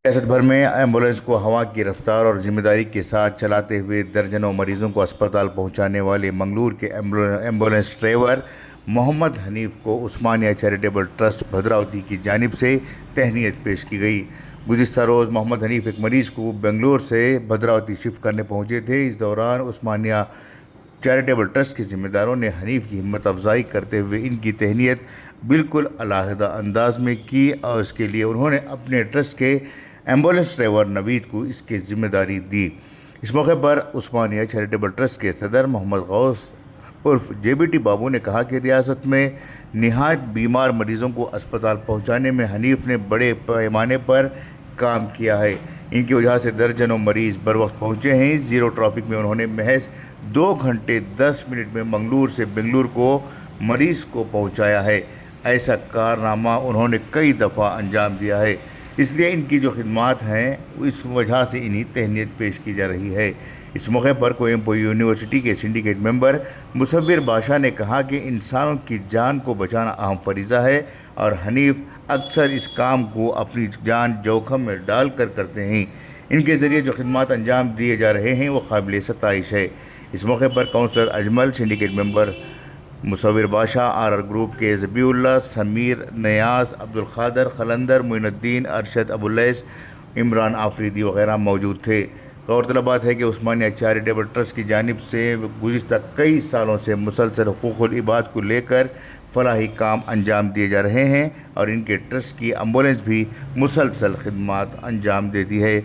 रियासत भर में एम्बुलेंस को हवा की रफ्तार और जिम्मेदारी के साथ चलाते हुए दर्जनों मरीजों को अस्पताल पहुंचाने वाले मंगलूर के एम्बुलेंस ड्राइवर मोहम्मद हनीफ को उस्मानिया चैरिटेबल ट्रस्ट भद्रावती की जानिब से तहनीत पेश की गई। गुज़िश्ता रोज़ मोहम्मद हनीफ एक मरीज़ को बेंगलुरु से भद्रावती शिफ्ट करने पहुंचे थे। इस दौरान उस्मानिया चैरिटेबल ट्रस्ट के ज़िम्मेदारों ने हनीफ की हिम्मत अफजाई करते हुए इनकी तहनीत बिल्कुल अलहदा अंदाज में की और इसके लिए उन्होंने अपने ट्रस्ट के एम्बुलेंस ड्राइवर नवीद को इसकी ज़िम्मेदारी दी। इस मौके पर उस्मानिया चैरिटेबल ट्रस्ट के सदर मोहम्मद गौस उर्फ जेबीटी बाबू ने कहा कि रियासत में निहायत बीमार मरीज़ों को अस्पताल पहुंचाने में हनीफ ने बड़े पैमाने पर काम किया है। इनकी वजह से दर्जनों मरीज़ बर वक्त पहुँचे हैं। ज़ीरो ट्रैफिक में उन्होंने महज 2 घंटे 10 मिनट में मंगलूर से बेंगलुरु को मरीज़ को पहुँचाया है। ऐसा कारनामा उन्होंने कई दफ़ा अंजाम दिया है, इसलिए इनकी जो खिदमात हैं इस वजह से इन्हीं तहनीत पेश की जा रही है। इस मौके पर कोयम्बटूर यूनिवर्सिटी के सिंडिकेट मेंबर मुसव्विर बादशाह ने कहा कि इंसानों की जान को बचाना अहम फरीज़ा है और हनीफ अक्सर इस काम को अपनी जान जोखम में डाल कर करते हैं। इनके ज़रिए जो खिदमात अंजाम दिए जा रहे हैं वो काबिल सताइश है। इस मौके पर काउंसलर अजमल, सिंडिकेट मेंबर मुसव्विर बादशाह, आर ग्रुप के ज़बीउल्लाह, समीर, नयाज, अब्दुल खादर, खलंदर, मुइनुद्दीन, अरशद, अबुलैस, इमरान आफरीदी वगैरह मौजूद थे। गौरतलब बात है कि उस्मानिया चैरिटेबल ट्रस्ट की जानिब से गुज़िश्ता कई सालों से मुसलसल हुकूकुल इबाद को लेकर फलाही काम अंजाम दिए जा रहे हैं और इनके ट्रस्ट की एम्बुलेंस भी मुसलसल खिदमात अंजाम देती है,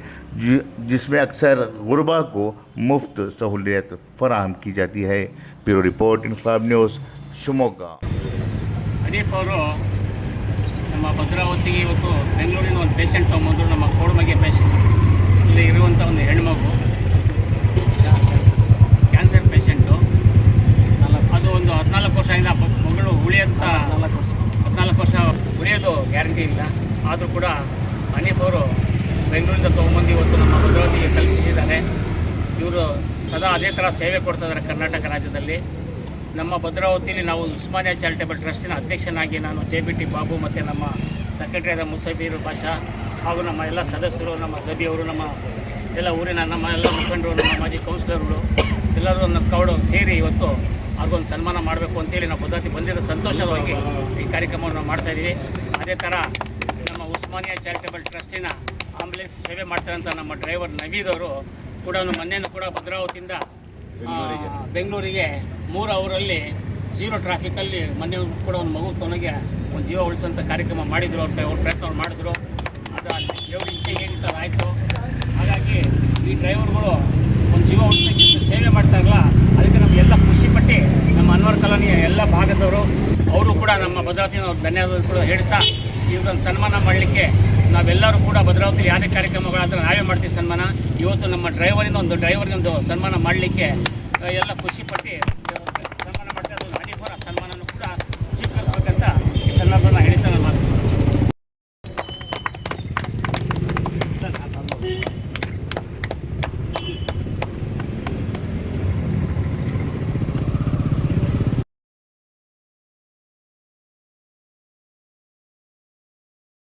जिसमें अक्सर गुरबा को मुफ्त सहूलियत फराहम की जाती है। ब्यूरो रिपोर्ट, इनकलाब न्यूज़, शिवमोग्गा। ಹನೀಫ್ ಅವರು ನಮ್ಮ ಭದ್ರಾವತಿಗೆ ಇವತ್ತು ಬೆಂಗಳೂರಿನ ಒಂದು ಪೇಷಂಟ್ ತೊಗೊಂಬಂದರು. ನಮ್ಮ ಕೋಡ್ಮಗೆ ಪೇಷಂಟ್, ಇಲ್ಲಿ ಇರುವಂಥ ಒಂದು ಹೆಣ್ಮಗು ಕ್ಯಾನ್ಸರ್ ಪೇಷಂಟು. ಅದು ಒಂದು 14 ವರ್ಷದಿಂದ ಮಗಳು ಉಳಿಯಂಥ 14 ವರ್ಷ ಉಳಿಯೋದು ಗ್ಯಾರಂಟಿ ಇಲ್ಲ. ಆದರೂ ಕೂಡ ಹನೀಫ್ ಅವರು ಬೆಂಗಳೂರಿಂದ ತೊಗೊಂಬಂದು ಇವತ್ತು ನಮ್ಮ ಭದ್ರಾವತಿಗೆ ಕಲ್ಪಿಸಿದ್ದಾರೆ. ಇವರು ಸದಾ ಅದೇ ಥರ ಸೇವೆ ಕೊಡ್ತಾಯಿದ್ದಾರೆ ಕರ್ನಾಟಕ ರಾಜ್ಯದಲ್ಲಿ. ನಮ್ಮ ಭದ್ರಾವತಿಯಲ್ಲಿ ನಾವು ಉಸ್ಮಾನಿಯಾ ಚಾರಿಟೇಬಲ್ ಟ್ರಸ್ಟಿನ ಅಧ್ಯಕ್ಷನಾಗಿ ನಾನು JBT ಬಾಬು ಮತ್ತು ನಮ್ಮ ಸೆಕ್ರೆಟರಿ ಆದ ಮುಸವ್ವಿರ್ ಬಾಷಾ ಹಾಗೂ ನಮ್ಮ ಎಲ್ಲ ಸದಸ್ಯರು, ನಮ್ಮ ಜಬಿ ಅವರು, ನಮ್ಮ ಎಲ್ಲ ಊರಿನ ನಮ್ಮ ಎಲ್ಲ ಮುಖಂಡರು, ನಮ್ಮ ಮಾಜಿ ಕೌನ್ಸಿಲರ್ಗಳು ಎಲ್ಲರೂ ನಮ್ಮ ಕೌಡು ಸೇರಿ ಇವತ್ತು ಅವ್ರಿಗೊಂದು ಸನ್ಮಾನ ಮಾಡಬೇಕು ಅಂತೇಳಿ ನಾವು ಭದ್ರಾವತಿ ಬಂದಿರೋ ಸಂತೋಷವಾಗಿ ಈ ಕಾರ್ಯಕ್ರಮವನ್ನು ನಾವು ಮಾಡ್ತಾಯಿದ್ದೀವಿ. ಅದೇ ಥರ ನಮ್ಮ ಉಸ್ಮಾನಿಯಾ ಚಾರಿಟೇಬಲ್ ಟ್ರಸ್ಟಿನ ಆಂಬುಲೆನ್ಸ್ ಸೇವೆ ಮಾಡ್ತಾರಂಥ ನಮ್ಮ ಡ್ರೈವರ್ ನವೀದ್ ಅವರು ಕೂಡ ಮೊನ್ನೆನೂ ಕೂಡ ಭದ್ರಾವತಿಯಿಂದ ಬೆಂಗಳೂರಿಗೆ 3 ಅವರಲ್ಲಿ ಝೀರೋ ಟ್ರಾಫಿಕಲ್ಲಿ ಮೊನ್ನೆ ಕೂಡ ಒಂದು ಮಗು ತೊನಗೆ ಒಂದು ಜೀವ ಉಳಿಸೋಂಥ ಕಾರ್ಯಕ್ರಮ ಮಾಡಿದರು. ಅವ್ರ ಪ್ರಯತ್ನ ಮಾಡಿದ್ರು. ಅದು ದೇವ್ರ ಇಚ್ಛೆ ಏನಿತ್ತು ಆಯಿತು. ಹಾಗಾಗಿ ಈ ಡ್ರೈವರ್ಗಳು ಒಂದು ಜೀವ ಉಳಿಸೋಕ್ಕಿಂತ ಸೇವೆ ಮಾಡ್ತಾರಲ್ಲ, ಅದಕ್ಕೆ ನಮಗೆಲ್ಲ ಖುಷಿಪಟ್ಟು ನಮ್ಮ ಅನ್ವರ್ ಕಾಲೋನಿಯ ಎಲ್ಲ ಭಾಗದವರು ಅವರು ಕೂಡ ನಮ್ಮ ಭದ್ರಾವತಿನ ಧನ್ಯವಾದ ಕೂಡ ಹೇಳ್ತಾ ಇವ್ರೊಂದು ಸನ್ಮಾನ ಮಾಡಲಿಕ್ಕೆ ನಾವೆಲ್ಲರೂ ಕೂಡ ಭದ್ರಾವತಿಯಲ್ಲಿ ಯಾವುದೇ ಕಾರ್ಯಕ್ರಮಗಳಾದ್ರೆ ನಾವೇ ಮಾಡ್ತೀವಿ ಸನ್ಮಾನ. ಇವತ್ತು ನಮ್ಮ ಡ್ರೈವರಿಗೆ ಒಂದು ಸನ್ಮಾನ ಮಾಡಲಿಕ್ಕೆ ಎಲ್ಲ ಖುಷಿಪಟ್ಟು